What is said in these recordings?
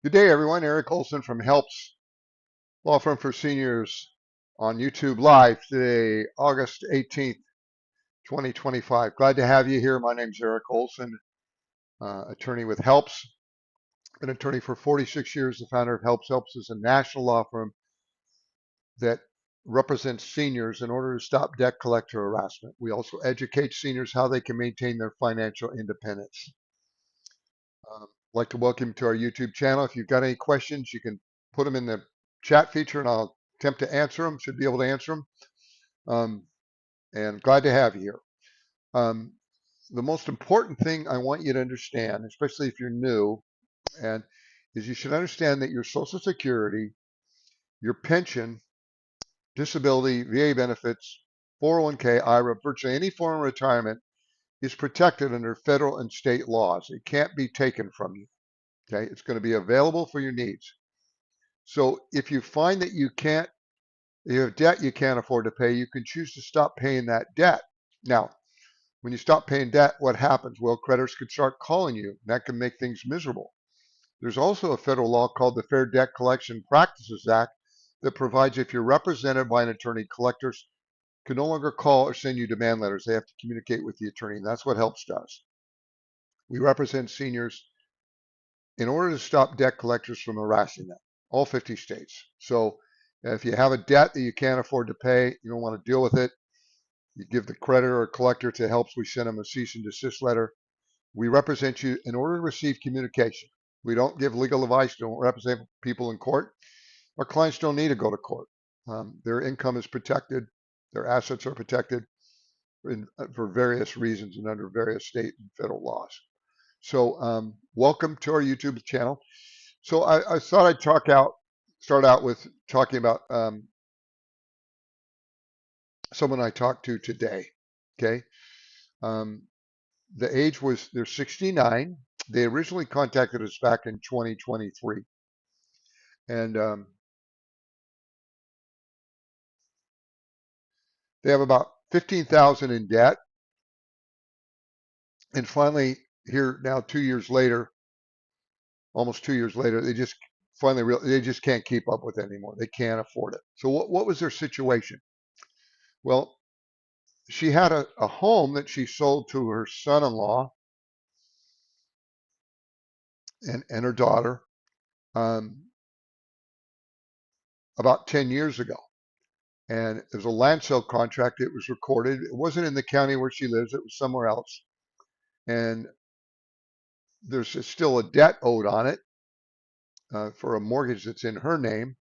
Good day, everyone. Eric Olsen from Helps Law Firm for Seniors on YouTube Live today, August 18th, 2025. Glad to have you here. My name is Eric Olsen, attorney with Helps. Been an attorney for 46 years, the founder of Helps. Helps is a national law firm that represents seniors in order to stop debt collector harassment. We also educate seniors how they can maintain their financial independence. I'd like to welcome you to our YouTube channel. If you've got any questions, you can put them in the chat feature and I'll attempt to answer them, should be able to answer them. And glad to have you here. The most important thing I want you to understand, especially if you're new, and is you should understand that your Social Security, your pension, disability, VA benefits, 401k, IRA, virtually any form of retirement is protected under federal and state laws. It can't be taken from you. Okay, it's going to be available for your needs. So if you find that you have debt you can't afford to pay, you can choose to stop paying that debt. Now, when you stop paying debt, what happens? Well, creditors could start calling you. And that can make things miserable. There's also a federal law called the Fair Debt Collection Practices Act that provides if you're represented by an attorney, collectors can no longer call or send you demand letters. They have to communicate with the attorney, and that's what Helps does. We represent seniors in order to stop debt collectors from harassing them, all 50 states. So if you have a debt that you can't afford to pay, you don't want to deal with it, you give the creditor or collector to Helps. We send them a cease and desist letter. We represent you in order to receive communication. We don't give legal advice, don't represent people in court. Our clients don't need to go to court. Their income is protected, their assets are protected for various reasons and under various state and federal laws. So welcome to our YouTube channel. So I thought I'd start out with talking about someone I talked to today. Okay, the age was they're 69. They originally contacted us back in 2023, and they have about 15,000 in debt. And finally, here now 2 years later, almost 2 years later, they just finally they just can't keep up with it anymore. They can't afford it. So what was their situation? Well, she had a home that she sold to her son-in-law and her daughter about 10 years ago. And it was a land sale contract. It was recorded. It wasn't in the county where she lives. It was somewhere else. And there's still a debt owed on it for a mortgage that's in her name,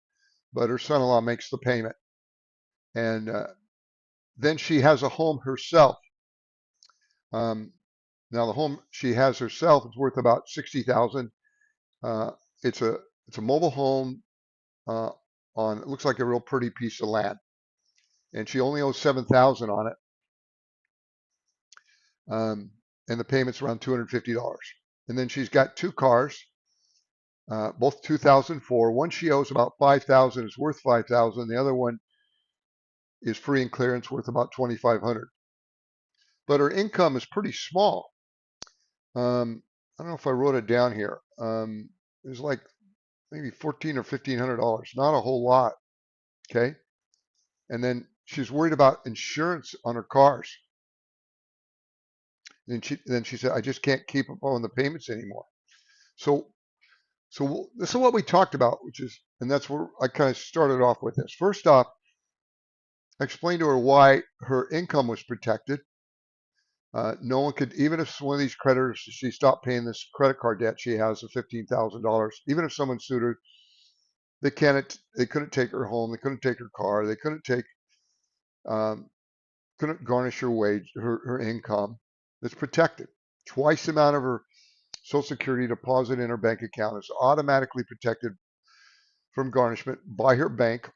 but her son-in-law makes the payment. And then she has a home herself. Now the home she has herself is worth about 60,000. It's a mobile home on it looks like a real pretty piece of land, and she only owes 7,000 on it, and the payment's around $250. And then she's got two cars, both 2004. One she owes about 5,000, is worth 5,000. The other one is free and clearance, worth about 2,500. But her income is pretty small. I don't know if I wrote it down here. It's like maybe $1,400 or $1,500, not a whole lot. Okay. And then she's worried about insurance on her cars. And then she said, I just can't keep up on the payments anymore. So this is what we talked about, and that's where I kind of started off with this. First off, I explained to her why her income was protected. No one could, even if one of these creditors, she stopped paying this credit card debt she has of $15,000, even if someone sued her, they couldn't take her home, they couldn't take her car, they couldn't garnish her wage, her income. That's protected. Twice the amount of her Social Security deposit in her bank account is automatically protected from garnishment by her bank,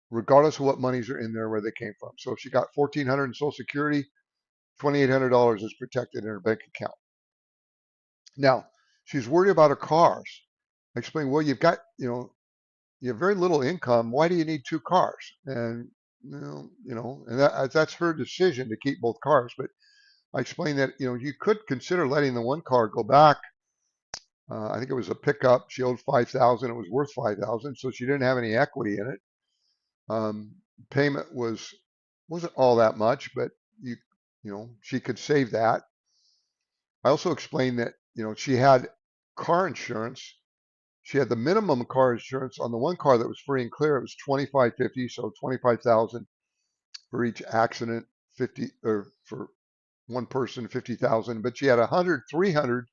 regardless of what monies are in there, where they came from. So if she got $1,400 in Social Security, $2,800 is protected in her bank account. Now, she's worried about her cars. I explained, well, you have very little income. Why do you need two cars? And and that's her decision to keep both cars. But I explained that you could consider letting the one car go back I think it was a pickup. She owed 5,000. It was worth 5,000, so she didn't have any equity in it. Um, Payment wasn't all that much, but you you know she could save that. I also explained that she had car insurance. She had the minimum car insurance on the one car that was free and clear. It was 2550, so 25,000 for each accident, 50 or for one person 50,000. But she had 100, 300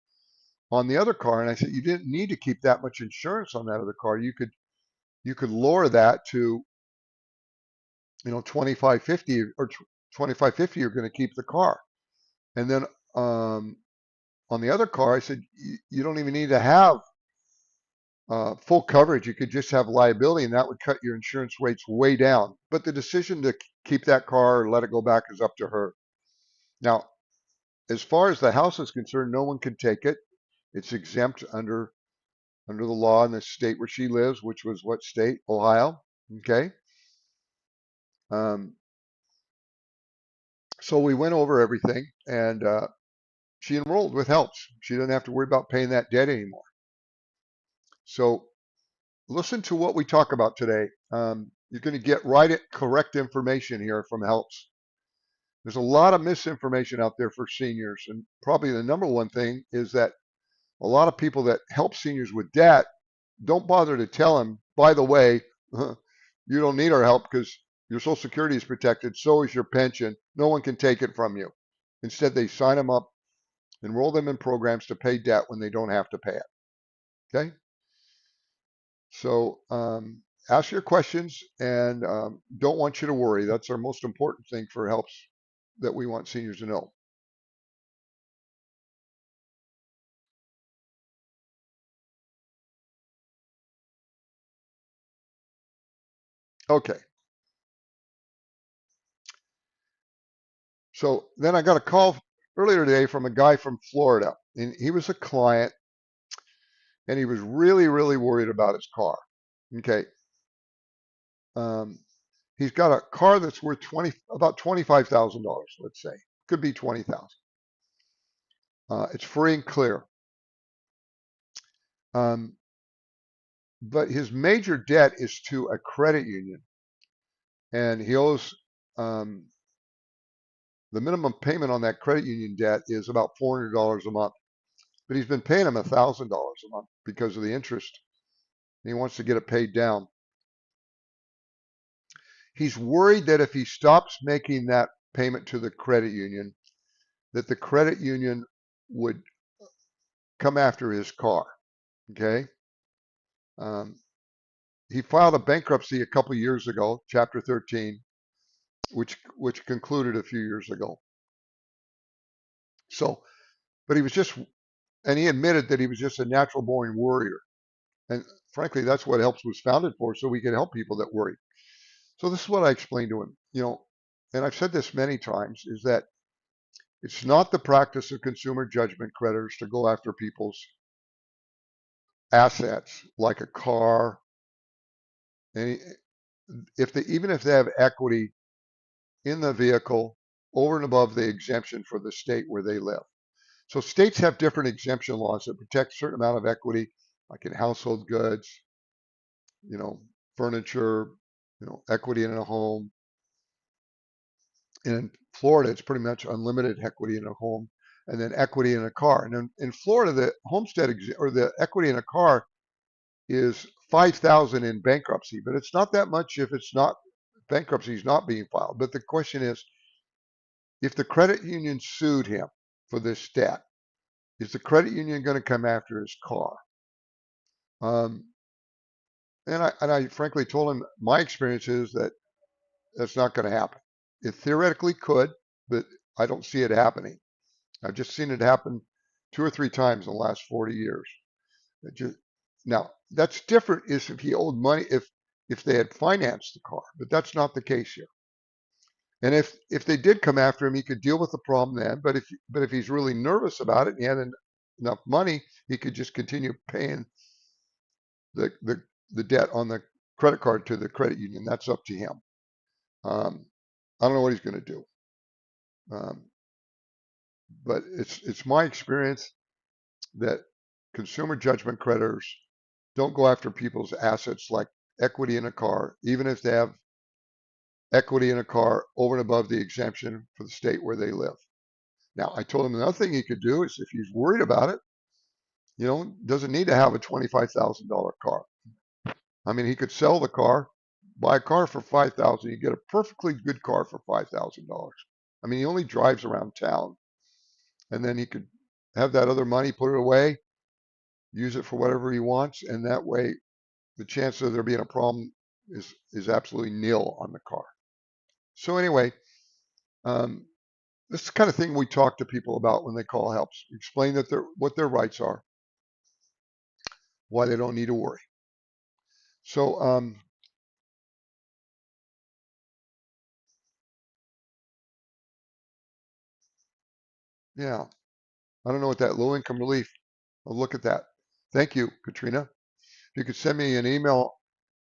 on the other car, and I said you didn't need to keep that much insurance on that other car. You could lower that to 2550 or 2550. You're going to keep the car, and then on the other car, I said you don't even need to have full coverage. You could just have liability, and that would cut your insurance rates way down. But the decision to keep that car or let it go back is up to her. Now, as far as the house is concerned, no one can take it. It's exempt under the law in the state where she lives, which was what state? Ohio. Okay. Um, so we went over everything, and she enrolled with helps. She doesn't have to worry about paying that debt anymore. So listen to what we talk about today. You're going to get correct information here from helps. There's a lot of misinformation out there for seniors, and probably the number one thing is that a lot of people that help seniors with debt don't bother to tell them, by the way, you don't need our help because your Social Security is protected, so is your pension. No one can take it from you. Instead, they sign them up, enroll them in programs to pay debt when they don't have to pay it. Okay? So ask your questions and don't want you to worry. That's our most important thing for helps that we want seniors to know. Okay. So then I got a call earlier today from a guy from Florida, and he was a client, and he was really, really worried about his car. Okay. Um, he's got a car that's worth about $25,000, let's say. Could be 20,000. It's free and clear. Um, but his major debt is to a credit union, and he owes um, the minimum payment on that credit union debt is about $400 a month. But he's been paying him $1,000 a month because of the interest. And he wants to get it paid down. He's worried that if he stops making that payment to the credit union, that the credit union would come after his car. Okay. Um, he filed a bankruptcy a couple of years ago, Chapter 13, which concluded a few years ago. So, but he was just, and he admitted that he was just a natural born worrier. And frankly, that's what Helps was founded for, so we can help people that worry. So this is what I explained to him. And I've said this many times, is that it's not the practice of consumer judgment creditors to go after people's assets like a car, and even if they have equity in the vehicle over and above the exemption for the state where they live. So states have different exemption laws that protect a certain amount of equity, like in household goods, you know, furniture, equity in a home. In Florida, it's pretty much unlimited equity in a home, and then equity in a car. And in Florida, the or the equity in a car is 5,000 in bankruptcy, but it's not that much if it's not bankruptcy is not being filed. But the question is, if the credit union sued him for this debt, is the credit union going to come after his car? Um, and I frankly told him my experience is that that's not going to happen. It theoretically could, but I don't see it happening. I've just seen it happen 2 or 3 times in the last 40 years. Now that's different is if he owed money, if they had financed the car, but that's not the case here. And if they did come after him, he could deal with the problem then. But if he's really nervous about it and he had enough money, he could just continue paying the the, the debt on the credit card to the credit union. That's up to him. I don't know what he's going to do, um, but it's my experience that consumer judgment creditors don't go after people's assets like equity in a car, even if they have equity in a car over and above the exemption for the state where they live. Now, I told him another thing he could do is if he's worried about it, doesn't need to have a $25,000 car. I mean, he could sell the car, buy a car for 5,000. You get a perfectly good car for $5,000. I mean, he only drives around town, and then he could have that other money, put it away, use it for whatever he wants, and that way the chance of there being a problem is absolutely nil on the car. So anyway, um, this is the kind of thing we talk to people about when they call helps. Explain that what their rights are, why they don't need to worry. So yeah, I don't know what that low income relief. I'll look at that. Thank you, Katrina. If you could send me an email,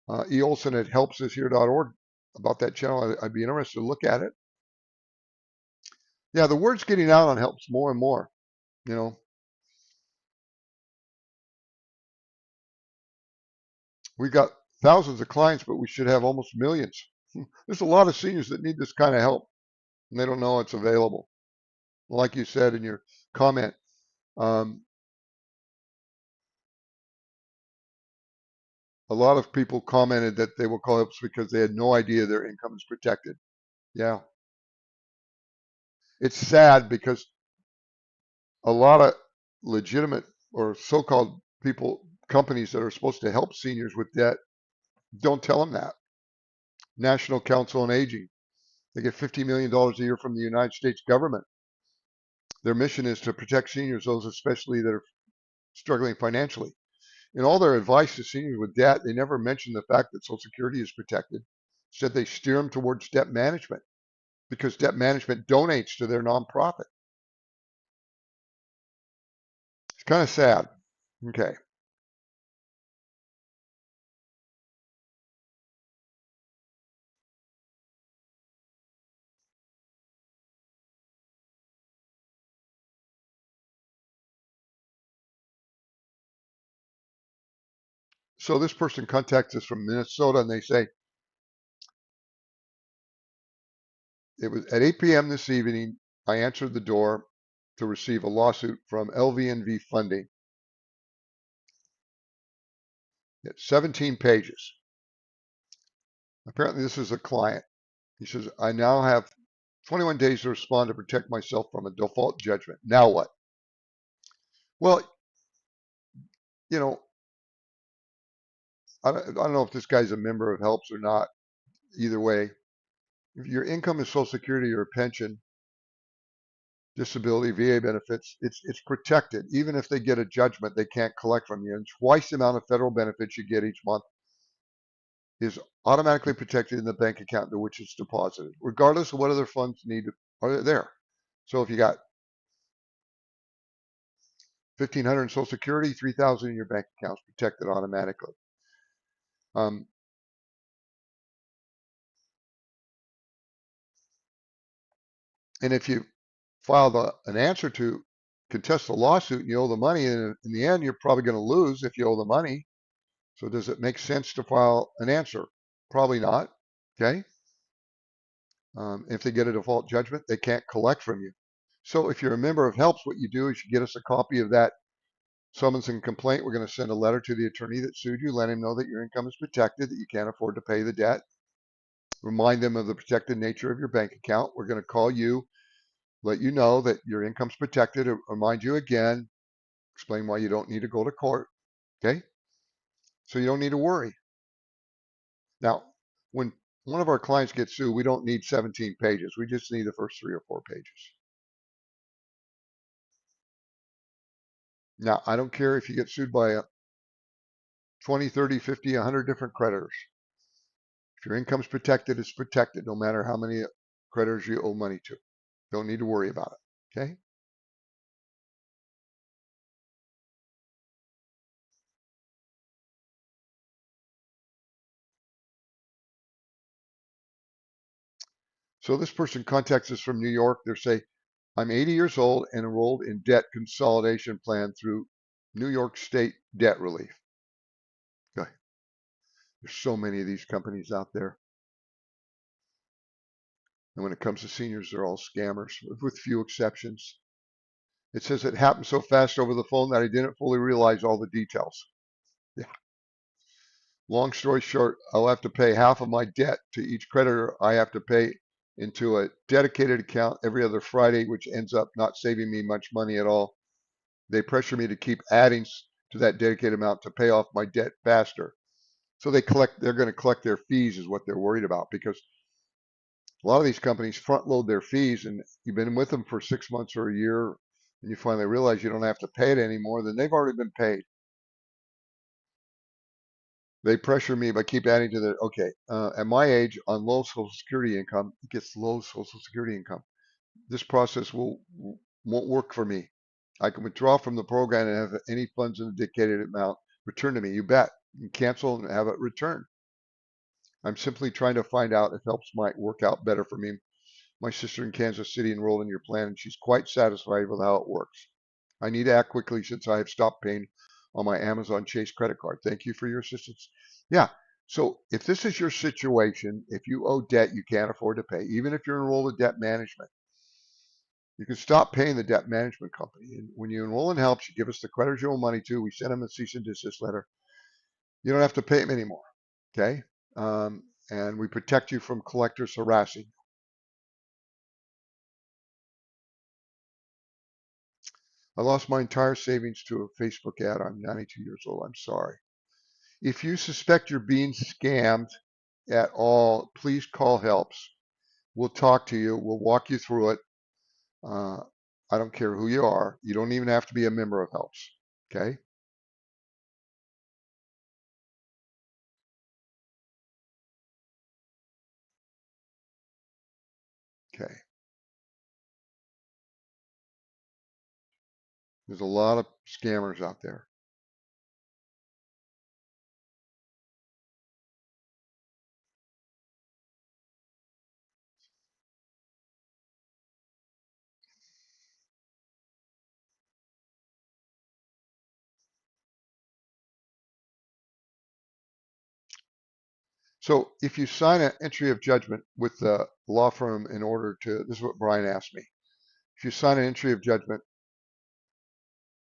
eolson at helpsishere.org about that channel, I'd be interested to look at it. Yeah, the word's getting out on helps more and more. You know, we got thousands of clients, but we should have almost millions. There's a lot of seniors that need this kind of help, and they don't know it's available. Like you said in your comment, um, a lot of people commented that they will call helps because they had no idea their income is protected. Yeah, it's sad because a lot of legitimate or so-called people, companies that are supposed to help seniors with debt, don't tell them that. National Council on Aging, they get $50 million a year from the United States government. Their mission is to protect seniors, those especially that are struggling financially. In all their advice to seniors with debt, they never mention the fact that Social Security is protected. Instead, they steer them towards debt management because debt management donates to their nonprofit. It's kind of sad. Okay. So this person contacts us from Minnesota and they say, it was at 8 p.m. this evening, I answered the door to receive a lawsuit from LVNV Funding. It's 17 pages. Apparently, this is a client. He says, I now have 21 days to respond to protect myself from a default judgment. Now what? Well, you know, I don't know if this guy's a member of HELPS or not. Either way, if your income is Social Security or a pension, disability, VA benefits, it's protected. Even if they get a judgment, they can't collect from you. And twice the amount of federal benefits you get each month is automatically protected in the bank account to which it's deposited, regardless of what other funds need are there. So if you got 1,500 in Social Security, 3,000 in your bank account is protected automatically. Um, and if you file an answer to contest the lawsuit and you owe the money, and in the end, you're probably going to lose if you owe the money. So does it make sense to file an answer? Probably not. Okay. If they get a default judgment, they can't collect from you. So if you're a member of HELPS, what you do is you get us a copy of that summons and complaint. We're going to send a letter to the attorney that sued you, let him know that your income is protected, that you can't afford to pay the debt. Remind them of the protected nature of your bank account. We're going to call you, let you know that your income's protected, remind you again, explain why you don't need to go to court. Okay? So you don't need to worry. Now, when one of our clients gets sued, we don't need 17 pages. We just need the first 3 or 4 pages. Now, I don't care if you get sued by 20, 30, 50, 100 different creditors. If your income's protected, it's protected no matter how many creditors you owe money to. Don't need to worry about it. Okay? So this person contacts us from New York. They say, I'm 80 years old and enrolled in debt consolidation plan through New York State debt relief. Okay. There's so many of these companies out there. And when it comes to seniors, they're all scammers, with few exceptions. It says it happened so fast over the phone that I didn't fully realize all the details. Yeah. Long story short, I'll have to pay half of my debt to each creditor. I have to pay into a dedicated account every other Friday, which ends up not saving me much money at all. They pressure me to keep adding to that dedicated amount to pay off my debt faster. So they're going to collect their fees is what they're worried about, because a lot of these companies front load their fees, and you've been with them for 6 months or a year and you finally realize you don't have to pay it anymore, then they've already been paid. They pressure me by keep adding to the, okay, at my age on low social security income, it gets low social security income. This process won't work for me. I can withdraw from the program and have any funds in the dedicated amount returned to me. You bet. You can cancel and have it returned. I'm simply trying to find out if helps might work out better for me. My sister in Kansas City enrolled in your plan, and she's quite satisfied with how it works. I need to act quickly since I have stopped paying on my Amazon Chase credit card. Thank you for your assistance. Yeah. So if this is your situation, if you owe debt you can't afford to pay, even if you're enrolled in debt management, you can stop paying the debt management company. And when you enroll in helps, you give us the creditors you owe money to. We send them a cease and desist letter. You don't have to pay them anymore. Okay. And we protect you from collectors harassing. I lost my entire savings to a Facebook ad. I'm 92 years old. I'm sorry. If you suspect you're being scammed at all, please call helps. We'll talk to you. We'll walk you through it. Uh, I don't care who you are. You don't even have to be a member of helps. Okay. Okay. There's a lot of scammers out there. So if you sign an entry of judgment with the law firm in order to, this is what Brian asked me. If you sign an entry of judgment,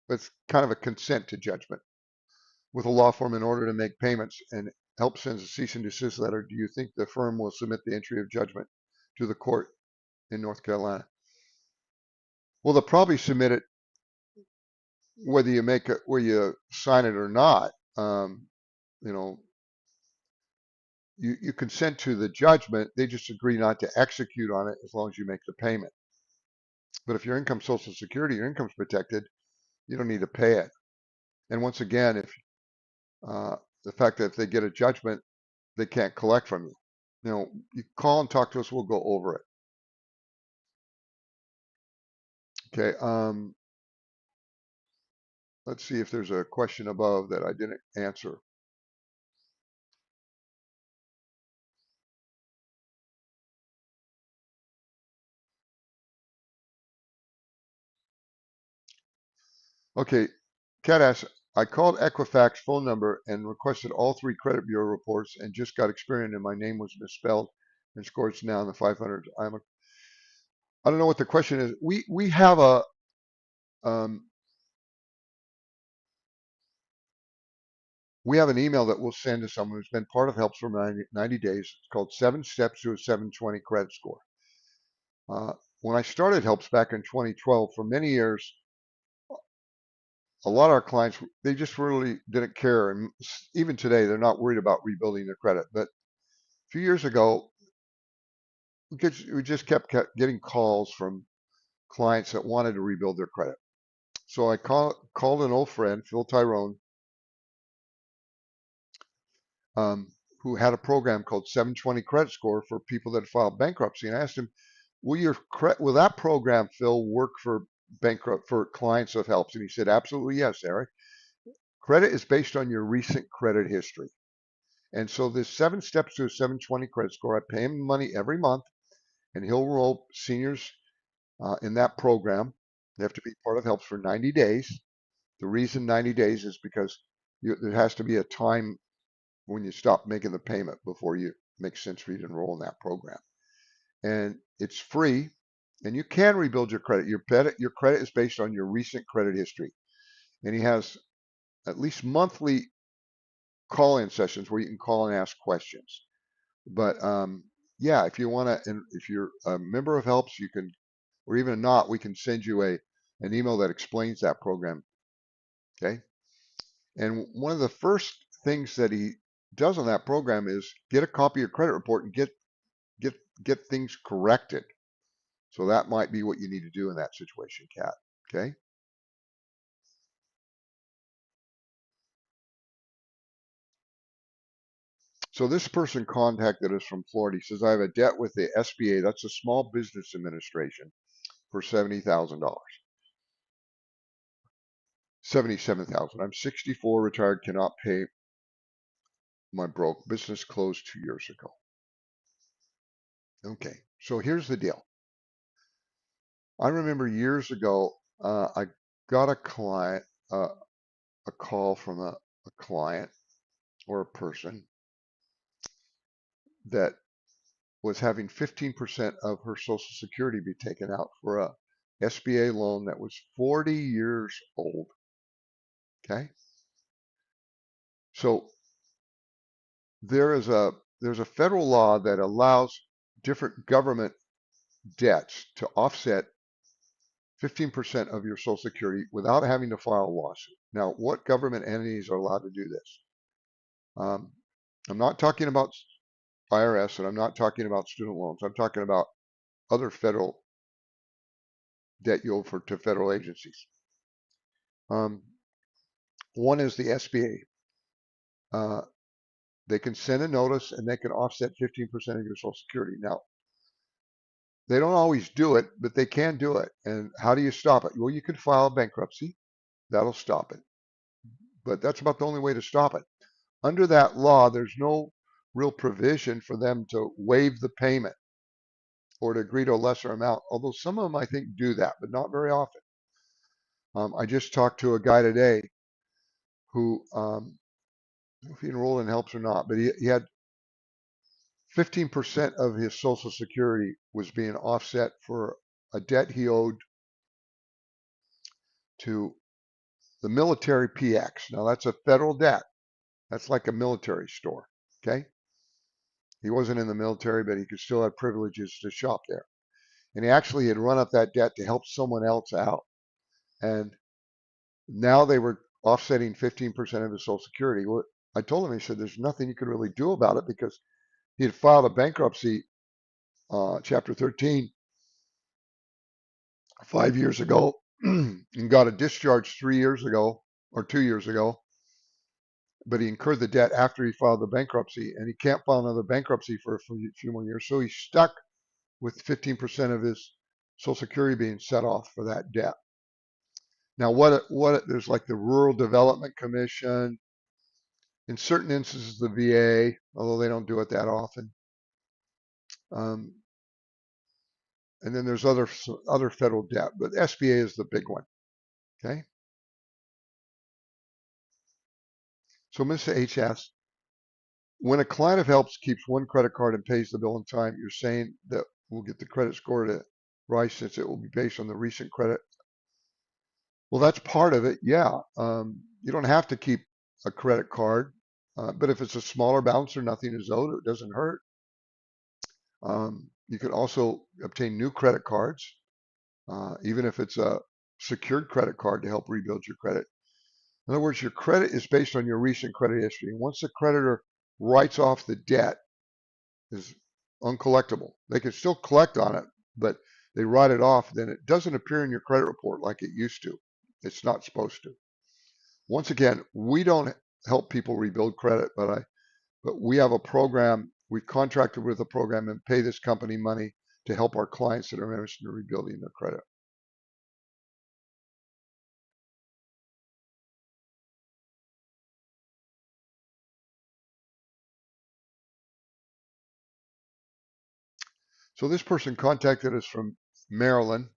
it's kind of a consent to judgment with a law firm in order to make payments, and help sends a cease and desist letter, do you think the firm will submit the entry of judgment to the court in North Carolina? Well, they'll probably submit it whether you make it, where you sign it or not. You know, you consent to the judgment. They just agree not to execute on it as long as you make the payment. But if your income, Social Security, your income's protected, you don't need to pay it. And once again, if uh, the fact that if they get a judgment, they can't collect from you. You call and talk to us. We'll go over it. Okay. Let's see if there's a question above that I didn't answer. Okay. Cat asks, I called Equifax phone number and requested all three credit bureau reports and just got Experian and my name was misspelled and scores now in the 500s. I don't know what the question is. We have a um, we have an email that we'll send to someone who's been part of Helps for 90 days. It's called 7 Steps to a 720 Credit Score. When I started Helps back in 2012, for many years, a lot of our clients, they just really didn't care. And even today, they're not worried about rebuilding their credit. But a few years ago, we just kept getting calls from clients that wanted to rebuild their credit. So I called an old friend, Phil Tyrone, who had a program called 720 Credit Score for people that filed bankruptcy. And I asked him, will that program, Phil, work for clients of Helps? And he said, absolutely yes, Eric. Credit is based on your recent credit history. And so there's 7 steps to a 720 credit score. I pay him money every month, and he'll enroll seniors in that program. They have to be part of Helps for 90 days The reason 90 days is because there has to be a time when you stop making the payment before you makes sense for you to enroll in that program. And it's free, and you can rebuild your credit. Your credit is based on your recent credit history, and he has at least monthly call-in sessions where you can call and ask questions. But yeah, if you want to, and if you're a member of Helps, you can, or even not, we can send you an email that explains that program. Okay. And one of the first things that he does on that program is get a copy of your credit report and get get things corrected. So that might be what you need to do in that situation, Kat. Okay. So this person contacted us from Florida. He says, I have a debt with the SBA, that's the Small Business Administration, for $70,000. 77,000. I'm 64, retired, cannot pay my broke. Business closed 2 years ago. Okay, so here's the deal. I remember years ago, I got a call from a client or a person that was having 15% of her Social Security be taken out for a SBA loan that was 40 years old. Okay, so there's a federal law that allows different government debts to offset 15% of your Social Security without having to file a lawsuit. Now, what government entities are allowed to do this? Um, I'm not talking about IRS, and I'm not talking about student loans. I'm talking about other federal debt you owe to federal agencies. Um, one is the SBA. They can send a notice and they can offset 15% of your Social Security. Now, they don't always do it, but they can do it. And how do you stop it? Well, you can file bankruptcy. That'll stop it. But that's about the only way to stop it. Under that law, there's no real provision for them to waive the payment or to agree to a lesser amount, although some of them I think do that, but not very often. I just talked to a guy today who, if he enrolled in Helps or not, but he had 15% of his Social Security was being offset for a debt he owed to the military PX. Now, that's a federal debt. That's like a military store. Okay. He wasn't in the military, but he could still have privileges to shop there. And he actually had run up that debt to help someone else out. And now they were offsetting 15% of his Social Security. Well, I told him, he said, there's nothing you could really do about it because he had filed a bankruptcy, Chapter 13, 5 years ago and got a discharge 3 years ago or 2 years ago. But he incurred the debt after he filed the bankruptcy, and he can't file another bankruptcy for a few more years. So he's stuck with 15% of his Social Security being set off for that debt. Now, there's like the Rural Development Commission, in certain instances the VA, although they don't do it that often. Um, and then there's other federal debt, but SBA is the big one. Okay. So Mr. HS, when a client of Helps keeps one credit card and pays the bill in time, you're saying that we'll get the credit score to rise since it will be based on the recent credit. Well, that's part of it. Yeah. You don't have to keep a credit card, but if it's a smaller balance or nothing is owed, it doesn't hurt. You can also obtain new credit cards, even if it's a secured credit card to help rebuild your credit. In other words, your credit is based on your recent credit history. And once the creditor writes off the debt, is uncollectible. They can still collect on it, but they write it off, then it doesn't appear in your credit report like it used to. It's not supposed to. Once again, we don't help people rebuild credit, but we have a program. We've contracted with a program and pay this company money to help our clients that are interested in rebuilding their credit. So this person contacted us from Maryland.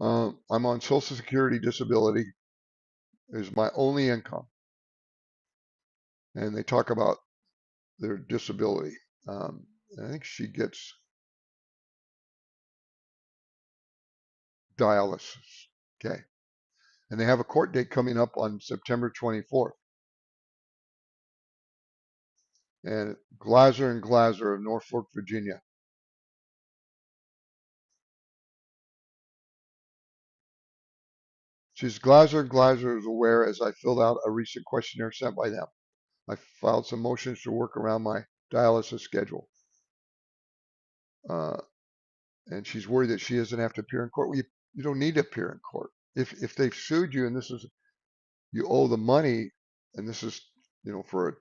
I'm on Social Security disability is my only income, and they talk about their disability. Um, I think she gets dialysis. Okay, and they have a court date coming up on September 24th. And Glaser and Glaser of Norfolk, Virginia. She's Glaser. Glaser is aware as I filled out a recent questionnaire sent by them. I filed some motions to work around my dialysis schedule. Uh, and she's worried that she doesn't have to appear in court. Well, you don't need to appear in court. If they've sued you and this is you owe the money, and this is for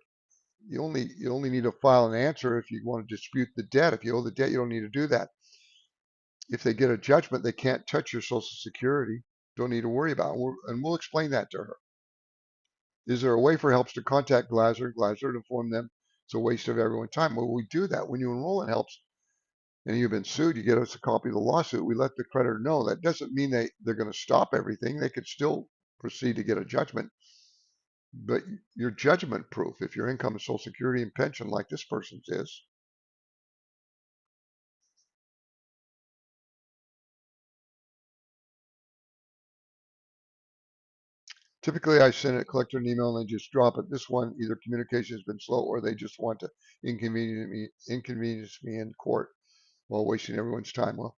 you only need to file an answer if you want to dispute the debt. If you owe the debt, you don't need to do that. If they get a judgment, they can't touch your Social Security. Don't need to worry about it. And we'll explain that to her. Is there a way for helps to contact Glaser to inform them it's a waste of everyone's time? Well, we do that. When you enroll in helps and you've been sued, you get us a copy of the lawsuit. We let the creditor know. That doesn't mean they're going to stop everything. They could still proceed to get a judgment. But you're judgment proof if your income is Social Security and pension like this person's is. Typically, I send a collector an email and they just drop it. This one, either communication has been slow or they just want to inconvenience me in court while wasting everyone's time. Well,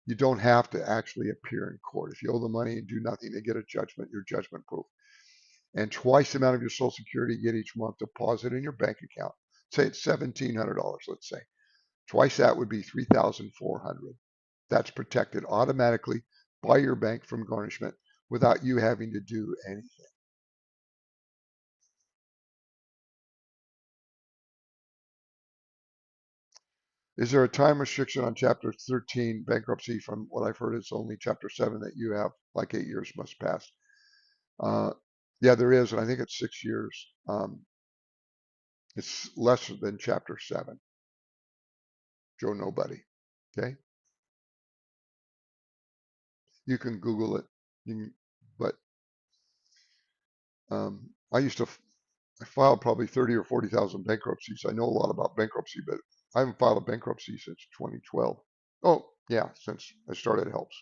you don't have to actually appear in court. If you owe the money and do nothing to get a judgment, you're judgment proof. And twice the amount of your Social Security you get each month deposited in your bank account. Say it's $1,700, let's say. Twice that would be $3,400. That's protected automatically by your bank from garnishment without you having to do anything. Is there a time restriction on Chapter 13 bankruptcy? From what I've heard, it's only Chapter 7 that you have, like 8 years must pass. Uh, yeah, there is, and I think it's 6 years. It's less than Chapter 7. Joe Nobody. Okay, you can Google it. But I used to I filed probably 30 or 40,000 bankruptcies. I know a lot about bankruptcy, but I haven't filed a bankruptcy since 2012. Oh, yeah, since I started Helps.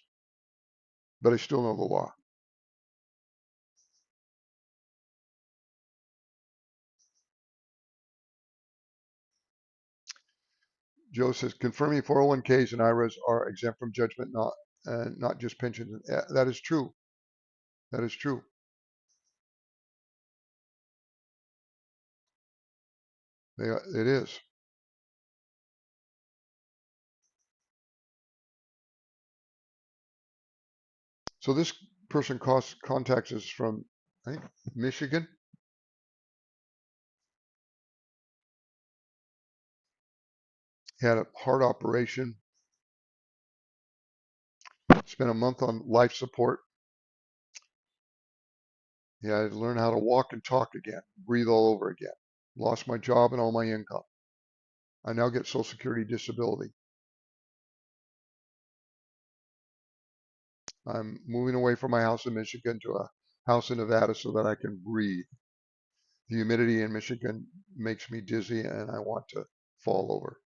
But I still know the law. Joe says confirming 401ks and IRAs are exempt from judgment, not just pensions. That is true. That is true. It is. So this person contacts us from, I think, Michigan. He had a heart operation. Spent a month on life support. He had to learn how to walk and talk again, breathe all over again. Lost my job and all my income. I now get Social Security disability. I'm moving away from my house in Michigan to a house in Nevada so that I can breathe. The humidity in Michigan makes me dizzy and I want to fall over.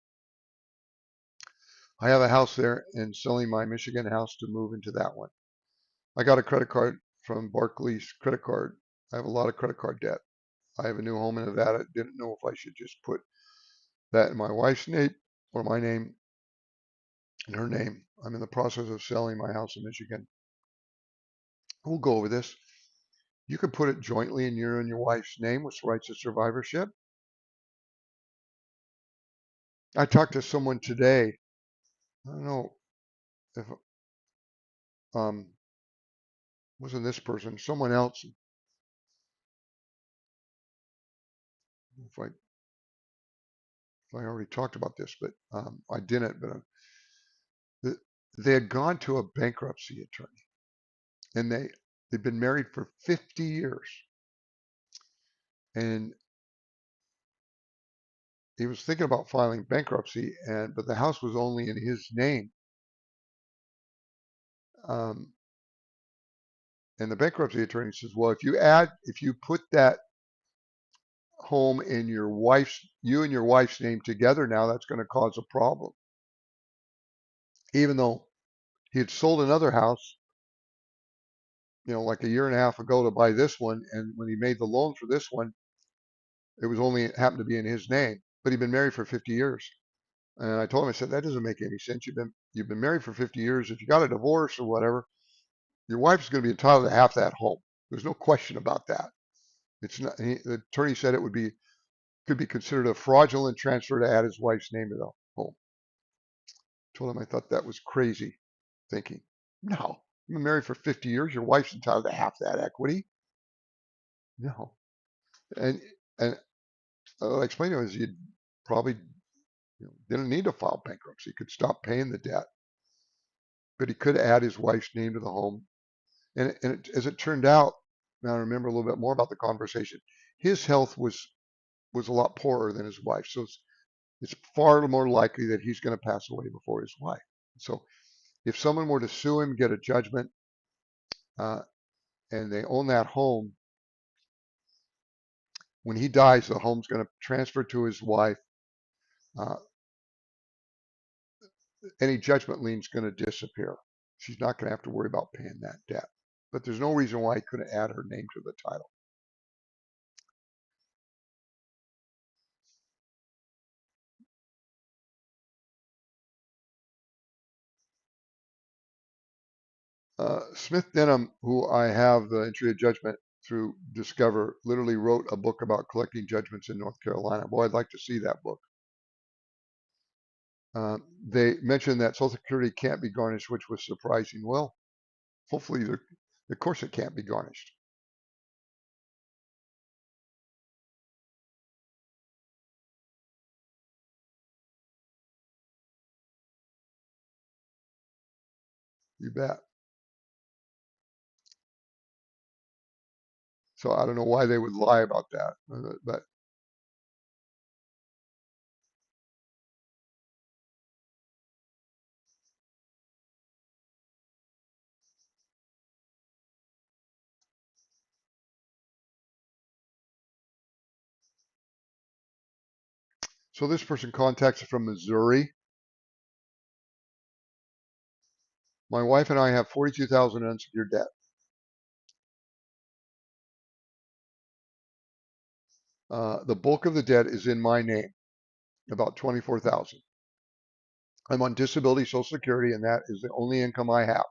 I have a house there and selling my Michigan house to move into that one. I got a credit card from Barclays credit card. I have a lot of credit card debt. I have a new home in Nevada. Didn't know if I should just put that in my wife's name or my name and her name. I'm in the process of selling my house in Michigan. We'll go over this. You can put it jointly in your and your wife's name with rights of survivorship. I talked to someone today. I don't know if um wasn't this person, someone else. If I already talked about this, but I didn't. But they had gone to a bankruptcy attorney, and they'd been married for 50 years, and he was thinking about filing bankruptcy, but the house was only in his name. Um, And the bankruptcy attorney says, well, if you put that home in you and your wife's name together now, that's going to cause a problem. Even though he had sold another house, like a year and a half ago to buy this one. And when he made the loan for this one, it happened to be in his name, but he'd been married for 50 years. And I told him, I said, that doesn't make any sense. You've been married for 50 years. If you got a divorce or whatever, your wife's going to be entitled to half that home. There's no question about that. It's not. The attorney said could be considered a fraudulent transfer to add his wife's name to the home. I told him I thought that was crazy thinking. No, you've been married for 50 years. Your wife's entitled to half that equity. No, and and I explained to him is you probably didn't need to file bankruptcy. He could stop paying the debt, but he could add his wife's name to the home. As it turned out, now I remember a little bit more about the conversation. His health was a lot poorer than his wife, so it's far more likely that he's going to pass away before his wife. So if someone were to sue him, get a judgment, uh, and they own that home, when he dies, the home's going to transfer to his wife. Uh, any judgment lien's going to disappear. She's not going to have to worry about paying that debt. But there's no reason why he couldn't add her name to the title. Smith Denham, who I have the entry of judgment through Discover, literally wrote a book about collecting judgments in North Carolina. Boy, I'd like to see that book. They mentioned that Social Security can't be garnished, which was surprising. Well, hopefully, of course, it can't be garnished. You bet. So I don't know why they would lie about that, but so this person contacts from Missouri. My wife and I have 42,000 unsecured debt. The bulk of the debt is in my name, about 24,000. I'm on disability Social Security, and that is the only income I have.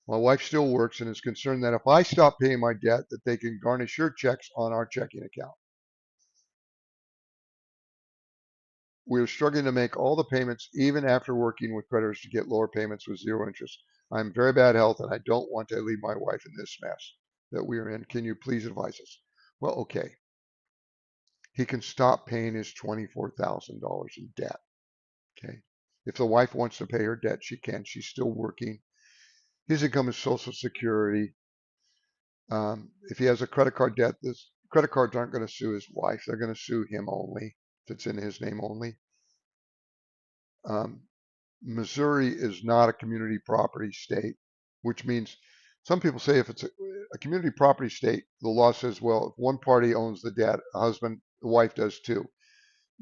My wife still works and is concerned that if I stop paying my debt, that they can garnish your checks on our checking account. We are struggling to make all the payments, even after working with creditors to get lower payments with zero interest. I'm in very bad health, and I don't want to leave my wife in this mess that we are in. Can you please advise us? Well, okay. He can stop paying his $24,000 in debt. Okay. If the wife wants to pay her debt, she can. She's still working. His income is Social Security. If he has a credit card debt, this credit cards aren't going to sue his wife. They're going to sue him only. If it's in his name only. Um, Missouri is not a community property state, which means some people say if it's a community property state, the law says, well, if one party owns the debt, a husband, the wife does too.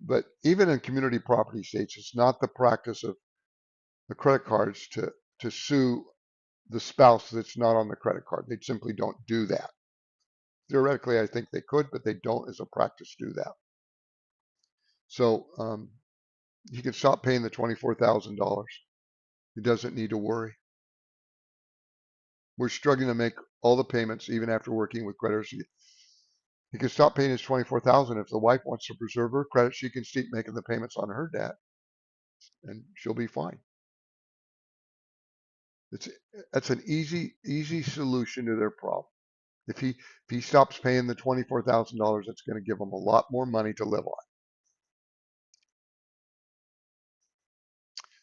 But even in community property states, it's not the practice of the credit cards to sue the spouse that's not on the credit card. They simply don't do that. Theoretically, I think they could, but they don't as a practice do that. So he can stop paying the $24,000. He doesn't need to worry. We're struggling to make all the payments, even after working with creditors. He can stop paying his 24,000. If the wife wants to preserve her credit, she can keep making the payments on her debt, and she'll be fine. It's that's an easy solution to their problem. If he stops paying the $24,000, it's going to give him a lot more money to live on.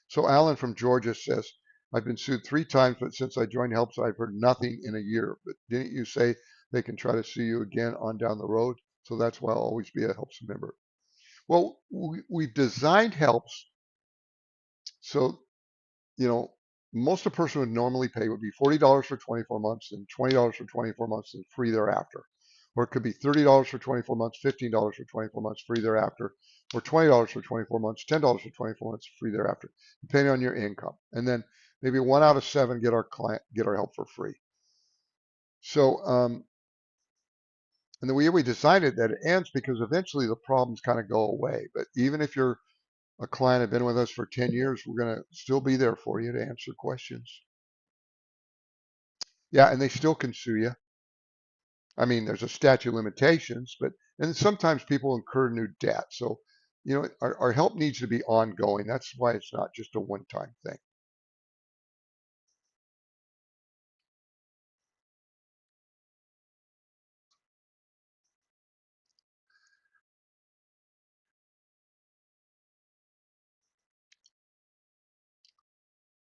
So Alan from Georgia says, I've been sued 3 times, but since I joined HELPS, I've heard nothing in a year. But didn't you say they can try to sue you again on down the road? So that's why I'll always be a HELPS member. Well, we've designed HELPS so, you know, most a person would normally pay would be $40 for 24 months and $20 for 24 months and free thereafter. Or it could be $30 for 24 months, $15 for 24 months, free thereafter, or $20 for 24 months, $10 for 24 months, free thereafter, depending on your income. And then maybe 1 out of 7 get our help for free. So, and the way we designed it, that it ends because eventually the problems kind of go away. But even if you're a client have been with us for 10 years, we're going to still be there for you to answer questions. Yeah, and they still can sue you. I mean, there's a statute of limitations, but and sometimes people incur new debt. So, our help needs to be ongoing. That's why it's not just a one-time thing.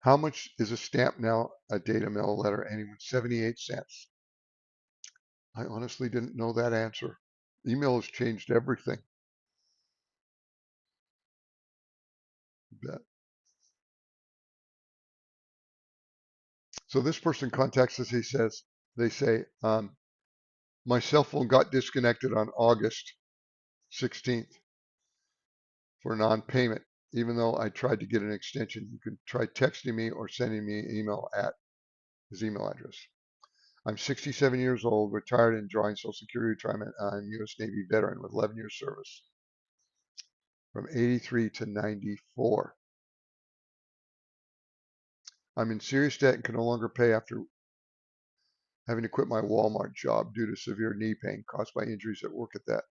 How much is a stamp now? A data mail letter? Anyone? 78 cents. I honestly didn't know that answer. Email has changed everything. Bet. So this person contacts us. They say, my cell phone got disconnected on August 16th for non-payment. Even though I tried to get an extension, you can try texting me or sending me an email at his email address. I'm 67 years old, retired and drawing Social Security retirement. I'm U.S. Navy veteran with 11 years service from 83 to 94. I'm in serious debt and can no longer pay after having to quit my Walmart job due to severe knee pain caused by injuries at work that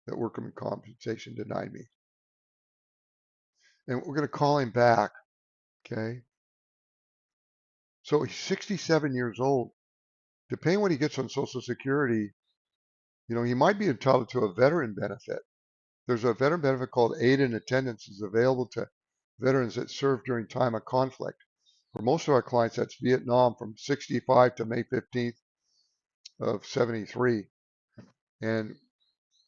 workman compensation denied me. And we're going to call him back. Okay. So he's 67 years old. Depending on what he gets on Social Security, he might be entitled to a veteran benefit. There's a veteran benefit called aid in attendance is available to veterans that served during time of conflict. For most of our clients, that's Vietnam from 65 to May 15th of 73.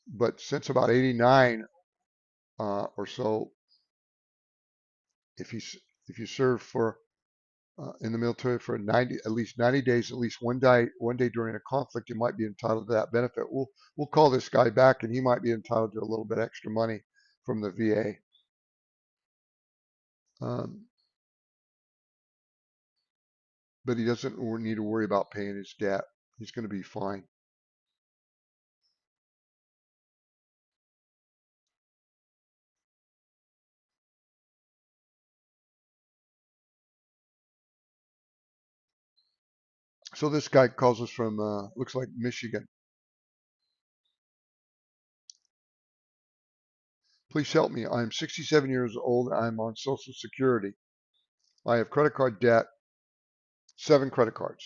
But since about 89 or so, if you serve for in the military for at least 90 days, at least one day during a conflict, you might be entitled to that benefit. We'll call this guy back, and he might be entitled to a little bit extra money from the VA. Um, but he doesn't need to worry about paying his debt. He's going to be fine. So this guy calls us from looks like Michigan. Please help me. I'm 67 years old. I'm on Social Security. I have credit card debt, 7 credit cards.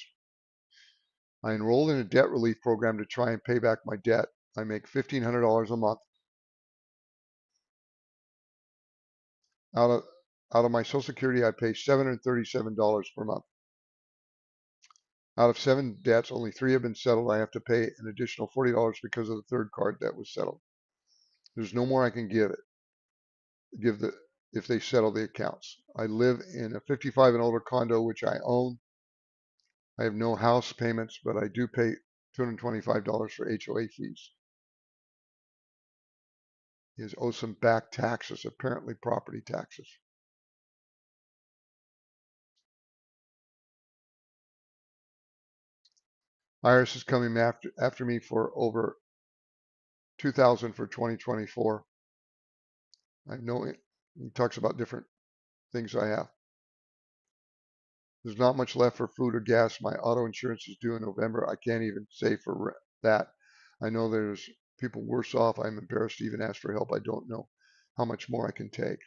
I enrolled in a debt relief program to try and pay back my debt. I make $1,500 a month. Out of out of my Social Security, I pay $737 per month. Out of 7 debts, only 3 have been settled. I have to pay an additional $40 because of the third card that was settled. There's no more I can give if they settle the accounts. I live in a 55 and older condo which I own. I have no house payments, but I do pay $225 for HOA fees. He has owed some back taxes, apparently property taxes. IRS is coming after me for over $2,000 for 2024. I know he talks about different things I have. There's not much left for food or gas. My auto insurance is due in November. I can't even save for that. I know there's people worse off. I'm embarrassed to even ask for help. I don't know how much more I can take.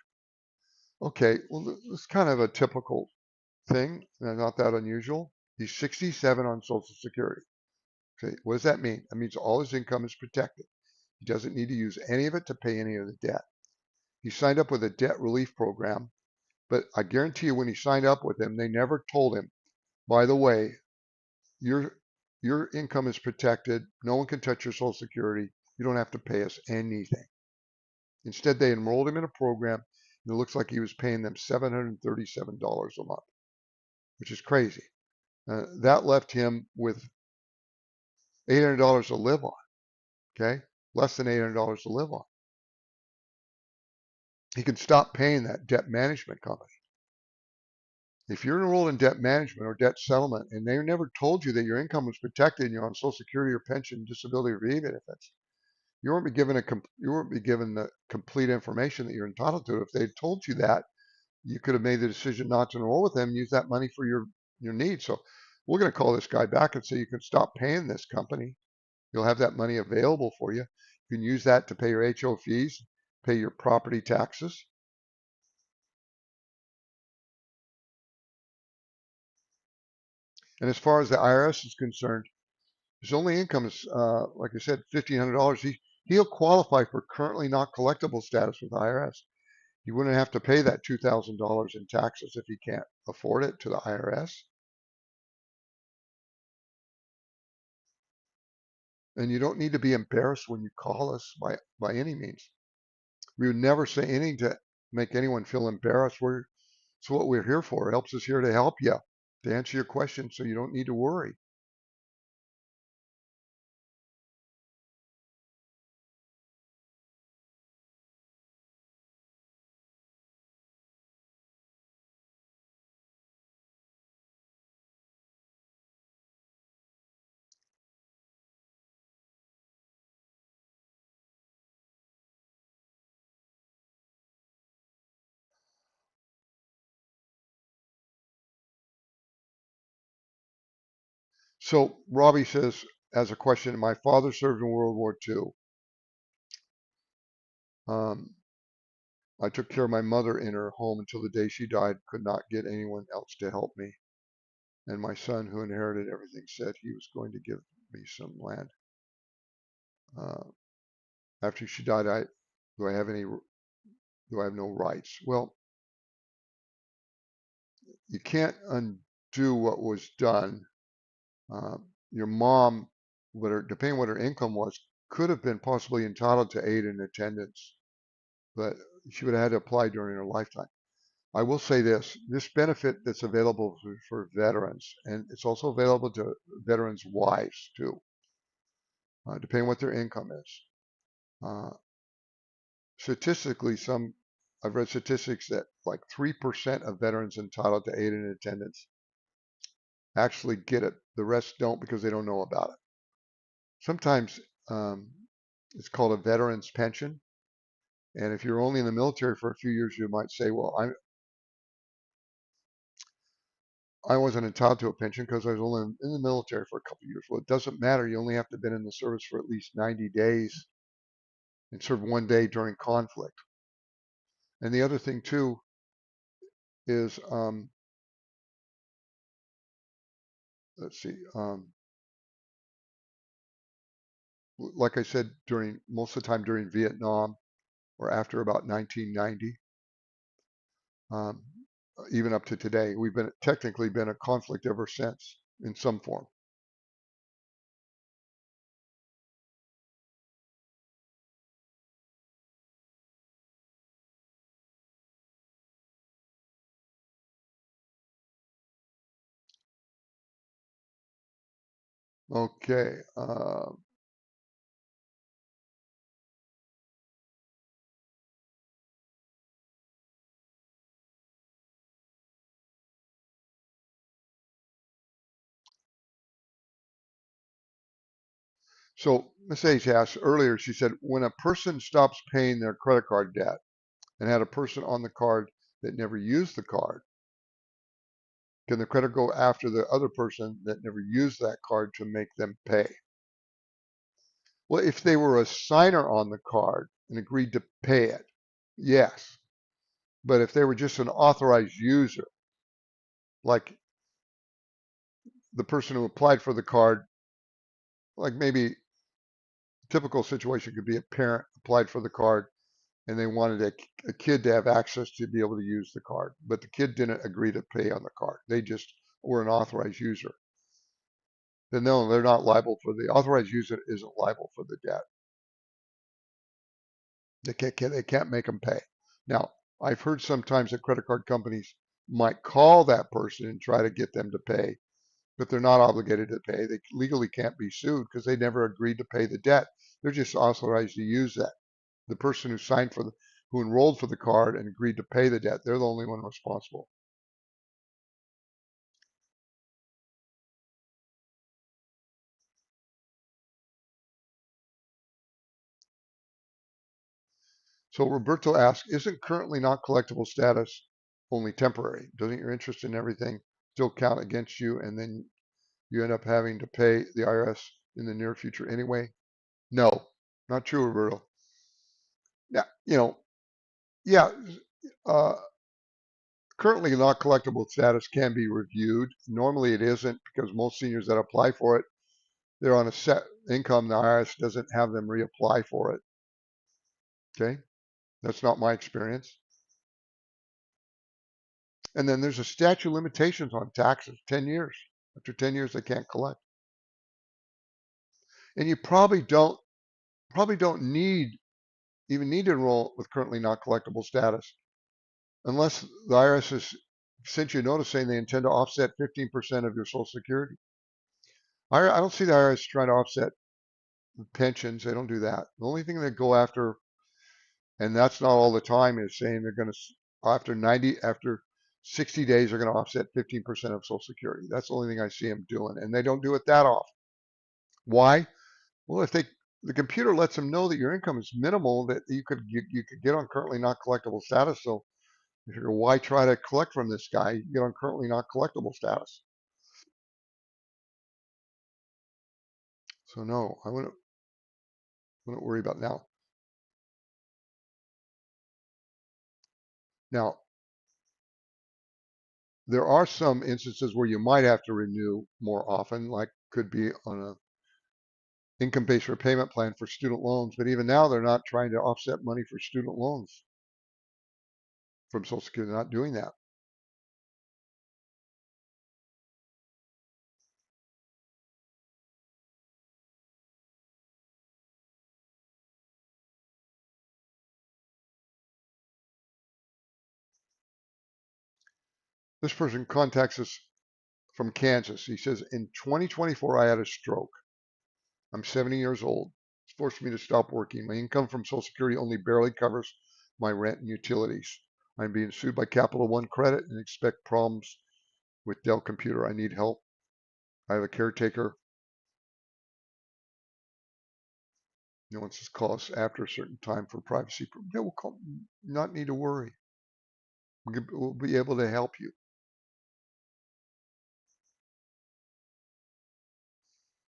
Okay, well, this is kind of a typical thing, not that unusual. He's 67 on Social Security. Okay, what does that mean? That means all his income is protected. He doesn't need to use any of it to pay any of the debt. He signed up with a debt relief program, but I guarantee you when he signed up with them, they never told him, by the way, your income is protected. No one can touch your Social Security. You don't have to pay us anything. Instead, they enrolled him in a program, and it looks like he was paying them $737 a month. which is crazy. That left him with $800 to live on. Okay, less than $800 to live on. He can stop paying that debt management company. If you're enrolled in debt management or debt settlement, and they never told you that your income was protected and you're on Social Security or pension, disability, or VA benefits, you won't be given the complete information that you're entitled to. If they had told you that, you could have made the decision not to enroll with them and use that money for your needs. So we're going to call this guy back and say you can stop paying this company. You'll have that money available for you. You can use that to pay your HO fees, pay your property taxes. And as far as the IRS is concerned, his only income is, like I said, $1,500. He'll qualify for currently not collectible status with the IRS. He wouldn't have to pay that $2,000 in taxes if he can't afford it to the IRS. And you don't need to be embarrassed when you call us by any means. We would never say anything to make anyone feel embarrassed. It's what we're here for. It helps us here to help you, to answer your questions so you don't need to worry. So Robbie says, as a question, my father served in World War II. Um, I took care of my mother in her home until the day she died, could not get anyone else to help me. And my son, who inherited everything, said he was going to give me some land. Uh, After she died, do I have any? Do I have no rights? Well, you can't undo what was done. Your mom, depending what her income was, could have been possibly entitled to aid and attendance, but she would have had to apply during her lifetime. I will say this benefit that's available for veterans, and it's also available to veterans' wives too, depending what their income is. Uh, Statistically, I've read statistics that like 3% of veterans entitled to aid and attendance actually get it. The rest don't because they don't know about it. Sometimes um, it's called a veteran's pension. And if you're only in the military for a few years, you might say, well, I wasn't entitled to a pension because I was only in the military for a couple of years. Well, it doesn't matter. You only have to have been in the service for at least 90 days and serve one day during conflict. And the other thing too is, let's see, like I said, during most of the time during Vietnam or after about 1990, um, even up to today, we've been technically been a conflict ever since in some form. Okay. So Miss H asked earlier, she said, when a person stops paying their credit card debt and had a person on the card that never used the card, can the creditor go after the other person that never used that card to make them pay? Well, if they were a signer on the card and agreed to pay it, yes. But if they were just an authorized user, like the person who applied for the card, like maybe a typical situation could be a parent applied for the card and they wanted a kid to have access to be able to use the card, but the kid didn't agree to pay on the card. They just were an authorized user. Then no, they're not liable for the authorized user isn't liable for the debt. They can't make them pay. Now, I've heard sometimes that credit card companies might call that person and try to get them to pay, but they're not obligated to pay. They legally can't be sued because they never agreed to pay the debt. They're just authorized to use that. The person who signed for the, who enrolled for the card and agreed to pay the debt, they're the only one responsible. So Roberto asks, isn't currently not collectible status only temporary? Doesn't your interest in everything still count against you and then you end up having to pay the IRS in the near future anyway? No, not true, Roberto. Yeah, yeah, uh, currently not collectible status can be reviewed. Normally it isn't because most seniors that apply for it, they're on a set income. The IRS doesn't have them reapply for it. Okay, that's not my experience. And then there's a statute of limitations on taxes, 10 years. After 10 years, they can't collect. And you probably don't even need to enroll with currently not collectible status unless the IRS has sent you a notice saying they intend to offset 15% of your Social Security. I don't see the IRS trying to offset pensions. They don't do that. The only thing they go after, and that's not all the time, is saying they're going to, after 60 days, they're going to offset 15% of Social Security. That's the only thing I see them doing. And they don't do it that often. Why? Well, if the computer lets them know that your income is minimal, that you could get on currently not collectible status. So you figure, why try to collect from this guy? You get on currently not collectible status. So no, I wouldn't worry about now. Now, there are some instances where you might have to renew more often, like could be on a income-based repayment plan for student loans. But even now, they're not trying to offset money for student loans from Social Security. They're not doing that. This person contacts us from Kansas. He says, in 2024, I had a stroke. I'm 70 years old. It's forced me to stop working. My income from Social Security only barely covers my rent and utilities. I'm being sued by Capital One Credit and expect problems with Dell Computer. I need help. I have a caretaker. No one says call us after a certain time for privacy. They will call, not need to worry. We'll be able to help you.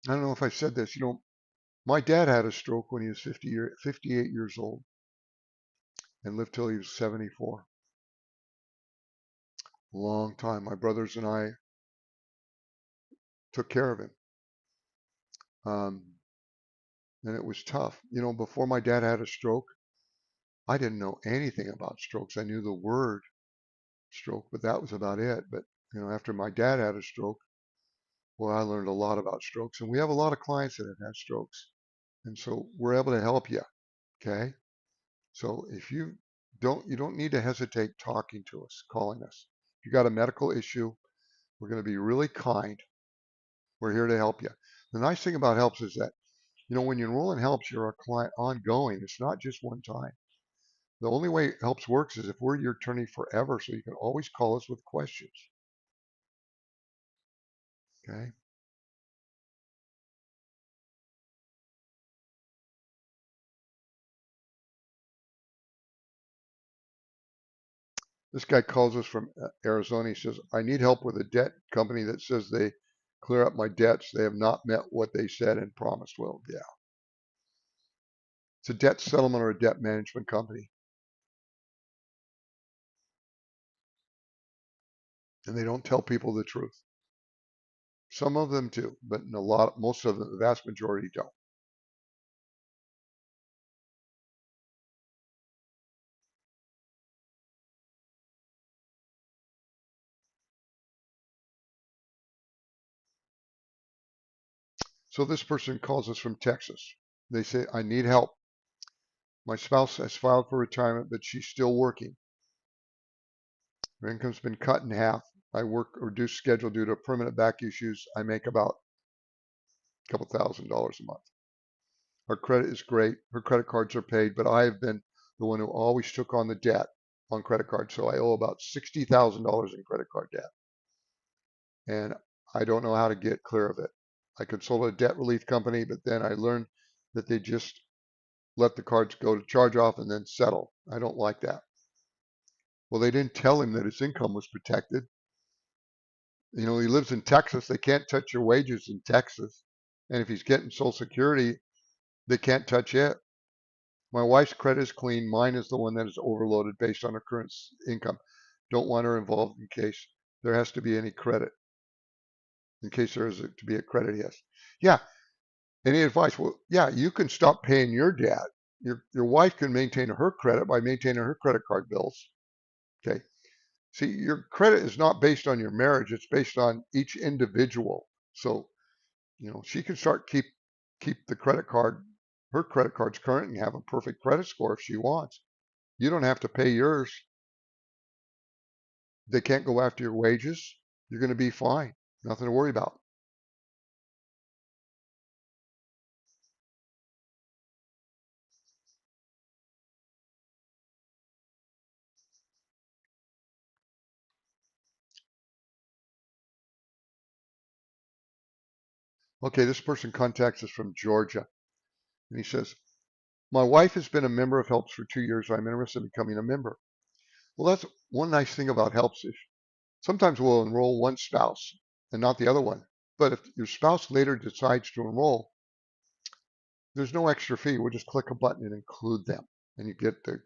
I don't know if I said this. My dad had a stroke when he was 58 years old and lived till he was 74. A long time. My brothers and I took care of him. Um, and it was tough. Before my dad had a stroke, I didn't know anything about strokes. I knew the word stroke, but that was about it. But, after my dad had a stroke, well, I learned a lot about strokes. And we have a lot of clients that have had strokes. And so we're able to help you. Okay. So if you don't need to hesitate talking to us, calling us. If you got a medical issue, we're going to be really kind. We're here to help you. The nice thing about helps is that, when you enroll in helps, you're a client ongoing. It's not just one time. The only way helps works is if we're your attorney forever, so you can always call us with questions. Okay. This guy calls us from Arizona. He says, I need help with a debt company that says they clear up my debts. They have not met what they said and promised. Well, yeah. It's a debt settlement or a debt management company. And they don't tell people the truth. Some of them do, but most of them, the vast majority don't. So this person calls us from Texas. They say, I need help. My spouse has filed for retirement, but she's still working. Her income's been cut in half. I work a reduced schedule due to permanent back issues. I make about a couple $1,000s a month. Her credit is great. Her credit cards are paid, but I have been the one who always took on the debt on credit cards. So I owe about $60,000 in credit card debt. And I don't know how to get clear of it. I consulted a debt relief company, but then I learned that they just let the cards go to charge off and then settle. I don't like that. Well, they didn't tell him that his income was protected. He lives in Texas. They can't touch your wages in Texas. And if he's getting Social Security, they can't touch it. My wife's credit is clean. Mine is the one that is overloaded based on her current income. Don't want her involved in case there has to be any credit, in case there is to be a credit, yes. Yeah. Any advice? Well, yeah, you can stop paying your debt. Your wife can maintain her credit by maintaining her credit card bills. Okay. See, your credit is not based on your marriage. It's based on each individual. So, she can keep the her credit cards current and have a perfect credit score if she wants. You don't have to pay yours. They can't go after your wages. You're going to be fine. Nothing to worry about. Okay, this person contacts us from Georgia, and he says, my wife has been a member of HELPS for 2 years. I'm interested in becoming a member. Well, that's one nice thing about HELPS is sometimes we'll enroll one spouse and not the other one. But if your spouse later decides to enroll, there's no extra fee. We'll just click a button and include them. And you get the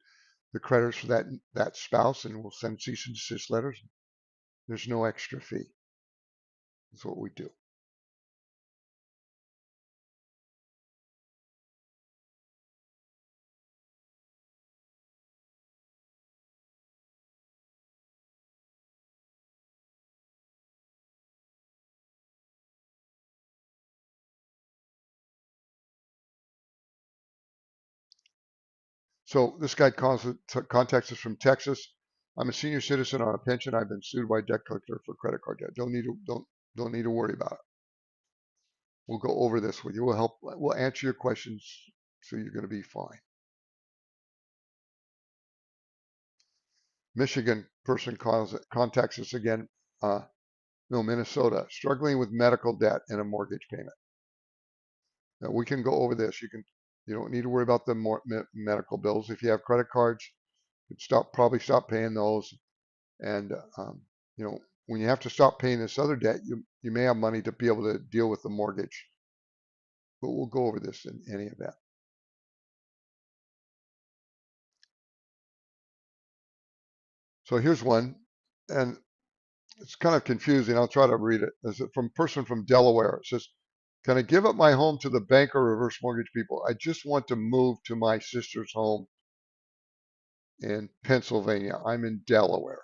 credits for that spouse, and we'll send cease and desist letters. There's no extra fee. That's what we do. So this guy contacts us from Texas. I'm a senior citizen on a pension. I've been sued by a debt collector for credit card debt. Don't need to worry about it. We'll go over this with you. We'll answer your questions, so you're going to be fine. Michigan person contacts us again. No, Minnesota, struggling with medical debt and a mortgage payment. Now we can go over this. You don't need to worry about the medical bills. If you have credit cards, you probably stop paying those. And when you have to stop paying this other debt, you may have money to be able to deal with the mortgage. But we'll go over this in any event. So here's one, and it's kind of confusing. I'll try to read it. It's from a person from Delaware. It says, can I give up my home to the bank or reverse mortgage people? I just want to move to my sister's home in Pennsylvania. I'm in Delaware.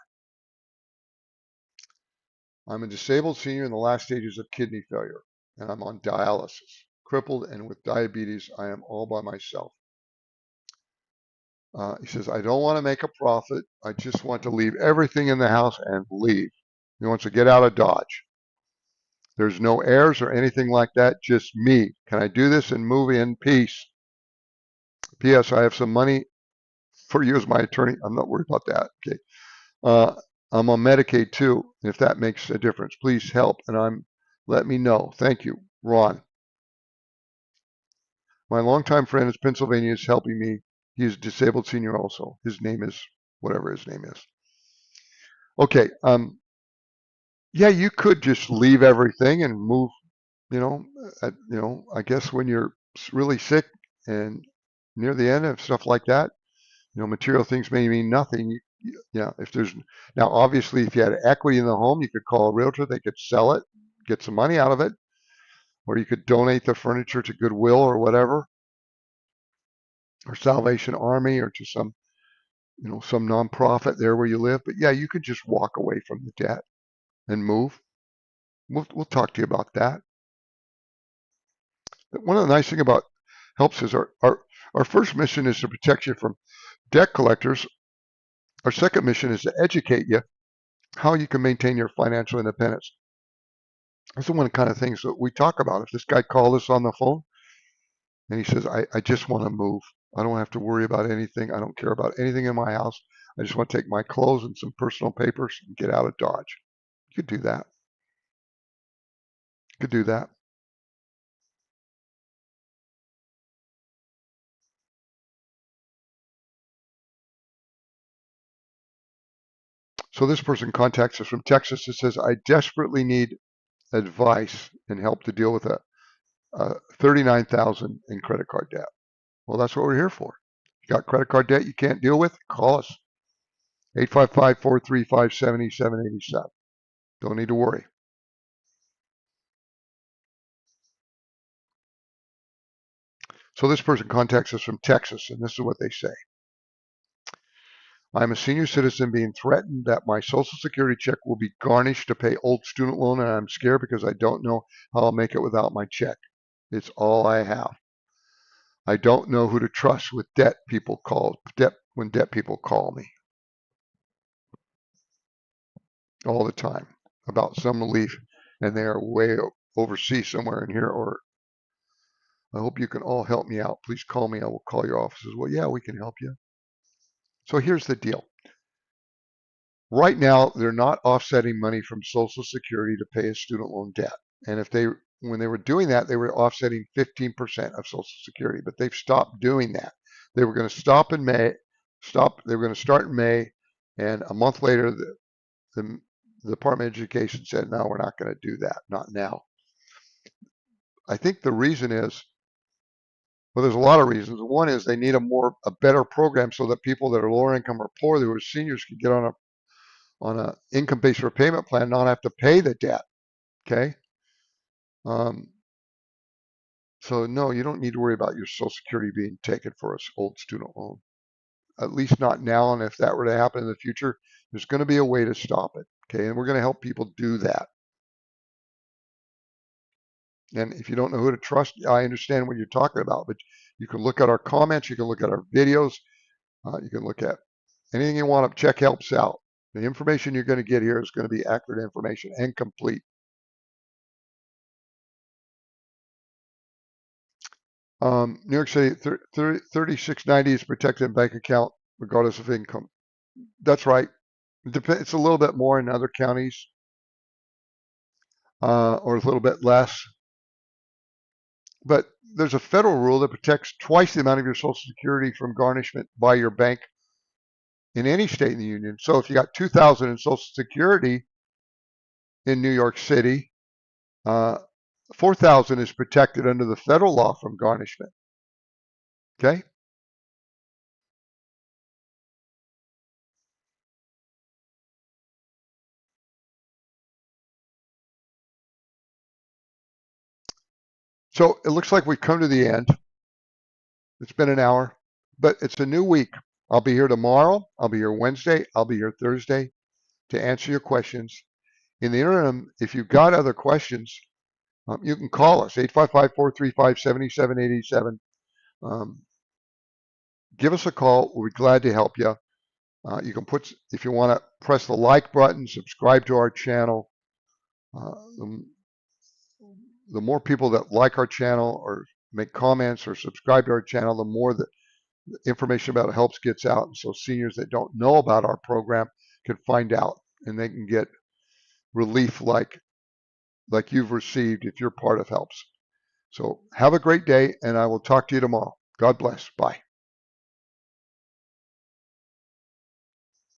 I'm a disabled senior in the last stages of kidney failure, and I'm on dialysis. Crippled and with diabetes, I am all by myself. He says, I don't want to make a profit. I just want to leave everything in the house and leave. He wants to get out of Dodge. There's no heirs or anything like that, just me. Can I do this and move in peace? P.S. I have some money for you as my attorney. I'm not worried about that. Okay. I'm on Medicaid too, if that makes a difference. Please help, and let me know. Thank you, Ron. My longtime friend in Pennsylvania is helping me. He is a disabled senior also. His name is whatever his name is. Okay. Yeah, you could just leave everything and move. I guess when you're really sick and near the end of stuff like that, material things may mean nothing. If there's now obviously if you had equity in the home, you could call a realtor. They could sell it, get some money out of it, or you could donate the furniture to Goodwill or whatever, or Salvation Army, or to some nonprofit there where you live. But yeah, you could just walk away from the debt and move. We'll talk to you about that. But one of the nice thing about helps is our first mission is to protect you from debt collectors. Our second mission is to educate you how you can maintain your financial independence. That's the one kind of things that we talk about. If this guy called us on the phone and he says, I just want to move. I don't have to worry about anything. I don't care about anything in my house. I just want to take my clothes and some personal papers and get out of Dodge. You could do that. You could do that. So this person contacts us from Texas and says, I desperately need advice and help to deal with a 39,000 in credit card debt. Well, that's what we're here for. You got credit card debt you can't deal with? Call us. 855-435-7787. Don't need to worry. So this person contacts us from Texas, and this is what they say. I'm a senior citizen being threatened that my Social Security check will be garnished to pay old student loan, and I'm scared because I don't know how I'll make it without my check. It's all I have. I don't know who to trust with when debt people call me all the time about some relief, and they are way overseas somewhere in here. Or I hope you can all help me out. Please call me. I will call your offices. Well, yeah, we can help you. So here's the deal. Right now, they're not offsetting money from Social Security to pay a student loan debt. And when they were doing that, they were offsetting 15% of Social Security, but they've stopped doing that. They were going to stop in May, they were going to start in May, and a month later, the Department of Education said, no, we're not going to do that, not now. I think the reason is, well, there's a lot of reasons. One is they need a better program so that people that are lower income or poor, who are seniors, can get on a income-based repayment plan, not have to pay the debt. Okay. Um, so no, you don't need to worry about your Social Security being taken for an old student loan. At least not now. And if that were to happen in the future, there's going to be a way to stop it. Okay. And we're going to help people do that. And if you don't know who to trust, I understand what you're talking about, but you can look at our comments, you can look at our videos, you can look at anything you want to check helps out. The information you're going to get here is going to be accurate information and complete. New York City, 3690 is protected bank account regardless of income. That's right. It's a little bit more in other counties, or a little bit less. But there's a federal rule that protects twice the amount of your Social Security from garnishment by your bank in any state in the union. So if you got 2,000 in Social Security in New York City, 4,000 is protected under the federal law from garnishment. Okay. So it looks like we've come to the end. It's been an hour, but it's a new week. I'll be here tomorrow. I'll be here Wednesday. I'll be here Thursday to answer your questions. In the interim, if you've got other questions, you can call us, 855-435-7787. Give us a call. We'll be glad to help you. You can if you want to press the like button, subscribe to our channel. Uh, the, the more people that like our channel or make comments or subscribe to our channel, the more the information about helps gets out. And so seniors that don't know about our program can find out, and they can get relief like you've received if you're part of helps. So have a great day, and I will talk to you tomorrow. God bless. Bye.